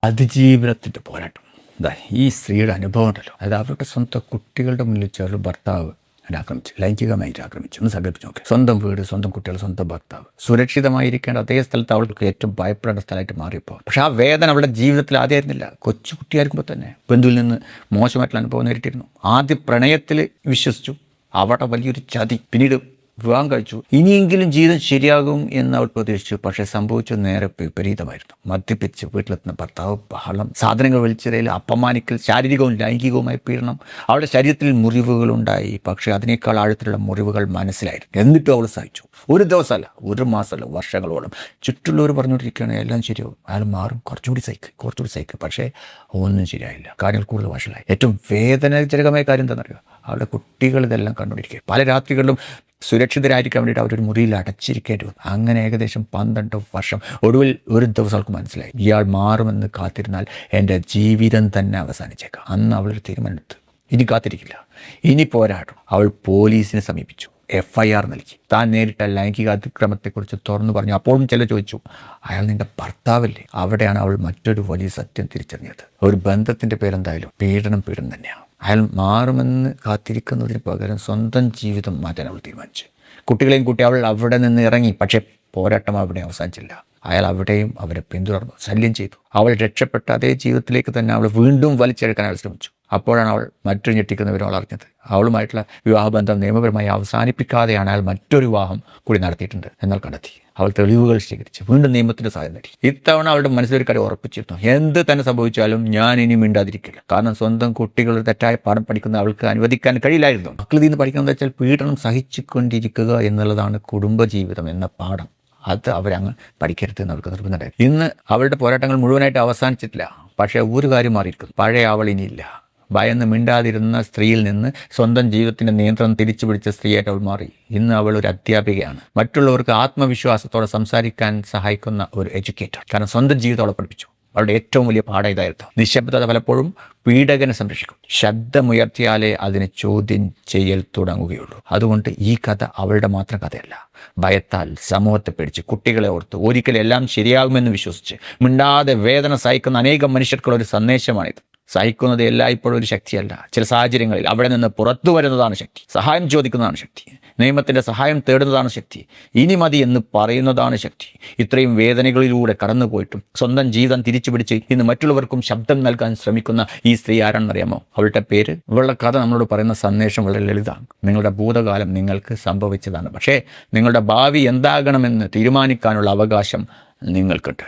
അതിജീവനത്തിൻ്റെ പോരാട്ടം. എന്താ ഈ സ്ത്രീയുടെ അനുഭവം ഉണ്ടല്ലോ, അതായത് അവരുടെ സ്വന്തം കുട്ടികളുടെ മുന്നിൽ ചേർന്ന് ഭർത്താവ് ആക്രമിച്ചു, ലൈംഗികമായിട്ട് ആക്രമിച്ചു. ഒന്ന് സങ്കല്പിച്ച് നോക്കി. സ്വന്തം വീട്, സ്വന്തം കുട്ടികൾ, സ്വന്തം ഭർത്താവ്, സുരക്ഷിതമായിരിക്കേണ്ട അതേ സ്ഥലത്ത് അവൾക്ക് ഏറ്റവും ഭയപ്പെടേണ്ട സ്ഥലമായിട്ട് മാറിയപ്പോൾ. പക്ഷേ ആ വേദന അവളുടെ ജീവിതത്തിൽ ആദ്യമായിരുന്നില്ല. കൊച്ചു കുട്ടിയായിരിക്കുമ്പോൾ തന്നെ ബന്ധുവിൽ നിന്ന് മോശമായിട്ടുള്ള അനുഭവം നേരിട്ടിരുന്നു. ആദ്യം പ്രണയത്തിൽ വിശ്വസിച്ചു, അവിടെ വലിയൊരു ചതി. പിന്നീട് വിവാഹം കഴിച്ചു. ഇനിയെങ്കിലും ജീവിതം ശരിയാകും എന്ന് അവൾ പ്രതീക്ഷിച്ചു. പക്ഷേ സംഭവിച്ചത് നേരെ വിപരീതമായിരുന്നു. മദ്യപിച്ച് വീട്ടിലെത്തുന്ന ഭർത്താവ്, ബഹളം, സാധനങ്ങൾ വലിച്ചെറിയൽ, അപമാനിക്കൽ, ശാരീരികവും ലൈംഗികവുമായ പീഡനം. അവളുടെ ശരീരത്തിൽ മുറിവുകളുണ്ടായി. പക്ഷേ അതിനേക്കാൾ ആഴത്തിലുള്ള മുറിവുകൾ മനസ്സിലായിരുന്നു. എന്നിട്ടും അവൾ സഹിച്ചു. ഒരു ദിവസമല്ല, ഒരു മാസമല്ല, വർഷങ്ങളോളം. ചുറ്റുള്ളവർ പറഞ്ഞുകൊണ്ടിരിക്കുകയാണ് എല്ലാം ശരിയാവും, അയാൾ മാറും, കുറച്ചുകൂടി സഹിക്കും. പക്ഷേ ഒന്നും ശരിയായില്ല. കാര്യങ്ങൾ കൂടുതൽ വഷളായി. ഏറ്റവും വേദനാജനകമായ കാര്യം എന്താണെന്നറിയോ? അവളുടെ കുട്ടികൾ ഇതെല്ലാം കണ്ടുകൊണ്ടിരിക്കുക. പല രാത്രികളിലും സുരക്ഷിതരായിരിക്കാൻ വേണ്ടിയിട്ട് അവരൊരു മുറിയിൽ അടച്ചിരിക്കേണ്ടി വന്നു. അങ്ങനെ ഏകദേശം 12 വർഷം. ഒടുവിൽ ഒരു ദിവസം അവൾക്ക് മനസ്സിലായി, ഇയാൾ മാറുമെന്ന് കാത്തിരുന്നാൽ എൻ്റെ ജീവിതം തന്നെ അവസാനിച്ചേക്കാം. അന്ന് അവളൊരു തീരുമാനമെടുത്തു, ഇനി കാത്തിരിക്കില്ല, ഇനി പോരാടും. അവൾ പോലീസിനെ സമീപിച്ചു, FIR നൽകി. താൻ നേരിട്ട ലൈംഗിക അതിക്രമത്തെക്കുറിച്ച് തുറന്നു പറഞ്ഞു. അപ്പോഴും ചിലർ ചോദിച്ചു, അയാൾ നിൻ്റെ ഭർത്താവല്ലേ? അവിടെയാണ് അവൾ മറ്റൊരു വലിയ സത്യം തിരിച്ചറിഞ്ഞത്. ഒരു ബന്ധത്തിൻ്റെ പേരെന്തായാലും പീഡനം തന്നെയാണ്. അയാൾ മാറുമെന്ന് കാത്തിരിക്കുന്നതിന് പകരം സ്വന്തം ജീവിതം മാറ്റാൻ അവൾ തീരുമാനിച്ചു. കുട്ടികളെയും കൂട്ടി അവൾ അവിടെ നിന്ന് ഇറങ്ങി. പക്ഷേ പോരാട്ടം അവിടെ അവസാനിച്ചില്ല. അയാൾ അവിടെയും അവരെ പിന്തുടർന്നു, ശല്യം ചെയ്തു. അവൾ രക്ഷപ്പെട്ട അതേ ജീവിതത്തിലേക്ക് തന്നെ അവൾ വീണ്ടും വലിച്ചെടുക്കാൻ അയാൾ ശ്രമിച്ചു. അപ്പോഴാണ് അവൾ മറ്റൊരു ഞെട്ടിക്കുന്ന വിവരം അറിഞ്ഞത്. അവളുമായിട്ടുള്ള വിവാഹബന്ധം നിയമപരമായി അവസാനിപ്പിക്കാതെയാണ് അയാൾ മറ്റൊരു വിവാഹം കൂടി നടത്തിയിട്ടുണ്ട് എന്നാൽ കണ്ടെത്തി. അവൾ തെളിവുകൾ ശേഖരിച്ച് വീണ്ടും നിയമത്തിൻ്റെ സഹായം നേടി. ഇത്തവണ അവളുടെ മനസ്സിലൊരു കാര്യം ഉറപ്പിച്ചിരുന്നു, എന്ത് തന്നെ സംഭവിച്ചാലും ഞാൻ ഇനി മിണ്ടാതിരിക്കില്ല. കാരണം സ്വന്തം കുട്ടികൾ തെറ്റായ പാഠം പഠിക്കുന്ന അവൾക്ക് അനുവദിക്കാൻ കഴിയില്ലായിരുന്നു. മക്കളിൽ നിന്ന് പഠിക്കുന്നത് വെച്ചാൽ പീഡനം സഹിച്ചുകൊണ്ടിരിക്കുക എന്നുള്ളതാണ് കുടുംബജീവിതം എന്ന പാഠം. അത് അവരങ്ങ് പഠിക്കരുതെന്ന് അവർക്ക് നിർബന്ധമുണ്ടായി. ഇന്ന് അവളുടെ പോരാട്ടങ്ങൾ മുഴുവനായിട്ട് അവസാനിച്ചിട്ടില്ല. പക്ഷേ ഒരു കാര്യം മാറിയിരിക്കുന്നു, പഴയ അവൾ ഇനിയില്ല. ഭയന്ന് മിണ്ടാതിരുന്ന സ്ത്രീയിൽ നിന്ന് സ്വന്തം ജീവിതത്തിൻ്റെ നിയന്ത്രണം തിരിച്ചു പിടിച്ച സ്ത്രീയായിട്ട് അവൾ മാറി. ഇന്ന് അവൾ ഒരു അധ്യാപികയാണ്, മറ്റുള്ളവർക്ക് ആത്മവിശ്വാസത്തോടെ സംസാരിക്കാൻ സഹായിക്കുന്ന ഒരു എഡ്യൂക്കേറ്റർ. കാരണം സ്വന്തം ജീവിതം അവളെ പഠിപ്പിച്ചു. അവളുടെ ഏറ്റവും വലിയ പാഠം ഇതായിരുന്നു, നിശബ്ദത പലപ്പോഴും പീഡകനെ സംരക്ഷിക്കും. ശബ്ദമുയർത്തിയാലേ അതിനെ ചോദ്യം ചെയ്യൽ തുടങ്ങുകയുള്ളൂ. അതുകൊണ്ട് ഈ കഥ അവളുടെ മാത്രം കഥയല്ല. ഭയത്താൽ, സമൂഹത്തെ പേടിച്ച്, കുട്ടികളെ ഓർത്ത്, ഒരിക്കലും എല്ലാം ശരിയാകുമെന്ന് വിശ്വസിച്ച് മിണ്ടാതെ വേദന സഹിക്കുന്ന അനേകം മനുഷ്യർക്കുള്ള ഒരു സന്ദേശമാണിത്. സഹിക്കുന്നത് എല്ലായ്പ്പോഴും ഒരു ശക്തിയല്ല. ചില സാഹചര്യങ്ങളിൽ അവിടെ നിന്ന് പുറത്തു വരുന്നതാണ് ശക്തി. സഹായം ചോദിക്കുന്നതാണ് ശക്തി. നിയമത്തിൻ്റെ സഹായം തേടുന്നതാണ് ശക്തി. ഇനി മതി എന്ന് പറയുന്നതാണ് ശക്തി. ഇത്രയും വേദനകളിലൂടെ കടന്നുപോയിട്ടും സ്വന്തം ജീവിതം തിരിച്ചു പിടിച്ച് ഇന്ന് മറ്റുള്ളവർക്കും ശബ്ദം നൽകാൻ ശ്രമിക്കുന്ന ഈ സ്ത്രീ ആരാണെന്നറിയാമോ? അവളുടെ പേര്, ഇവളുടെ കഥ നമ്മളോട് പറയുന്ന സന്ദേശം വളരെ ലളിതമാണ്. നിങ്ങളുടെ ഭൂതകാലം നിങ്ങൾക്ക് സംഭവിച്ചതാണ്, പക്ഷേ നിങ്ങളുടെ ഭാവി എന്താകണമെന്ന് തീരുമാനിക്കാനുള്ള അവകാശം നിങ്ങൾക്കുണ്ട്.